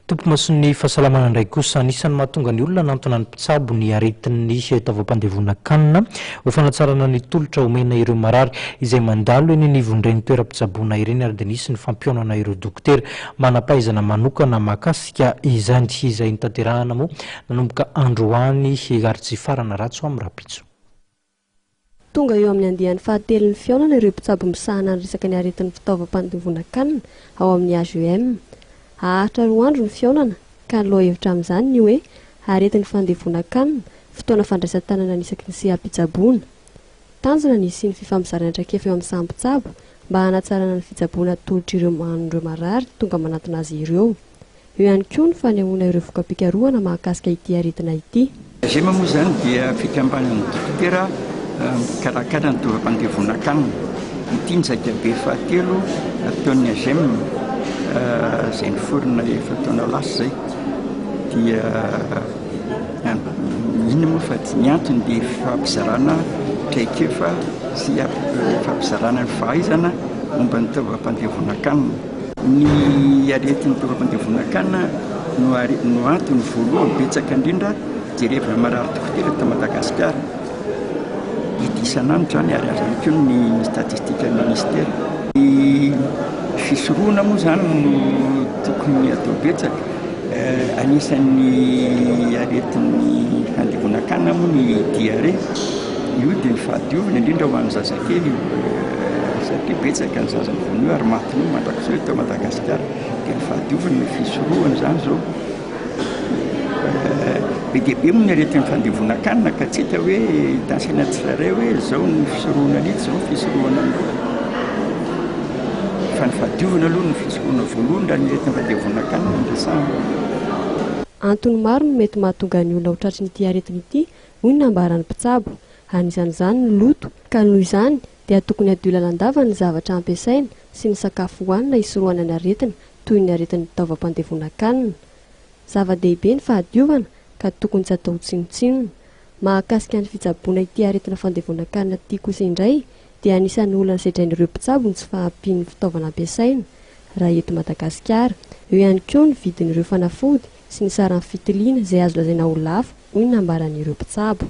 Tompomason'ny fahasalamana indray kosa anisan'ny mahatonga ny olona nantona ny mpitsabo ny aretin'ny taovam-pandevona-kanina ho fanatsarana ny tolotra omena ireo marary izay mandalo eny anivon'ireny toeram-pitsaboana ireny ary dia nisy ny fampionana ireo dokotera manampahaizana manokana mahakasika izany izay nitanterahana moa nanomboka androany ary tsy farana ratso amin'ny Rapitso. Tonga eo amin'ny andihan'ny fahatelon'ny fionana ireo mpitsabo misahana ny resaka ny aretin'ny fitaovam-pandevona-kanina ao amin'ny AGM. Ahatra 2 andro ny fionana ka loha hevitra amin'izany ny hoe aretin'ny fandevona-kanina fotoana fandraisan-tanana nisaky ny seha-pitsaboana. Tanjona ny sy ny fifamizarana traikefa eo amin'ny samy mpitsabo mba hanatsarana ny fitsaboana tolotra ireo manondro marary tonga manatona azy ireo. Eo ihany koa ny fanehoana ireo voka-pikarohana mahakasika ity aretina ity. AGM moa zany dia fikambanan'ny dokotera mikarakara ny tovam-pandevona-kanina. Ity ny zakabe fahatelo ataon'ny AGM izay niforona efa taona lasa izay dia inona moa fa ny antony dia fampizarana traikefa sy fampizarana ny fahaizana momba ny tovam-pandevona-kanina. Ny aretin'ny tovam-pandevona-kanina no antony voalohany betsaka indrindra jerevana marary dokotera eto Madagasikara. Ity isan'andro zany ary azany koa ny statistika ministera. Fisoroana moa zany no tokony atao betsaka. Anisan'ny aretin'ny fandevona-kanina moa ny diare. Io dia ny fahadiovana indrindra ho an'ny zazakely satria betsaka ny zaza vonio ary matiny mandrakizao eto Madagasikara. Dia ny fahadiovana ny fisoroana zany zao. Be dia be moa ny aretin'ny fandevona-kanina ka tsy hita hoe tansaina tsirairay hoe zao ny fisoroana an'ity zao fisoroana an'io. Fa ny fahadiovana aloha ny fisoroana voalohany raha ny aretin'ny fandevona-kanina no resahana. Antony maro no mety mahatonga ny olona ho tratry n'ity aretina ity hoy ny nambaran'ny mpitsabo. Anisan'izany ny loto ka noho izany dia tokony adio lalandava ny zavatra ampiasaina sy ny sakafo hohanina hisoroana ny aretina toy ny aretin'ny fitaovam-pandevona-kanina. Zava-dehibe ny fahadiovana ka tokony tsy atao tsinotsinona. Mahakasika ny fitsaboana ity aretina fandevona-kanina ity kosa indray dia anisan'ny olona sedrain'ireo mpitsabo ny tsy fahampian'ny fitaovana ampiasaina raha eto Madagasikara. Eo ihany koa ny vidin'ireo fanafody sy ny saran'ny fitiliana izay azo lazaina ho lafo hoy ny nambaran'ireo mpitsabo.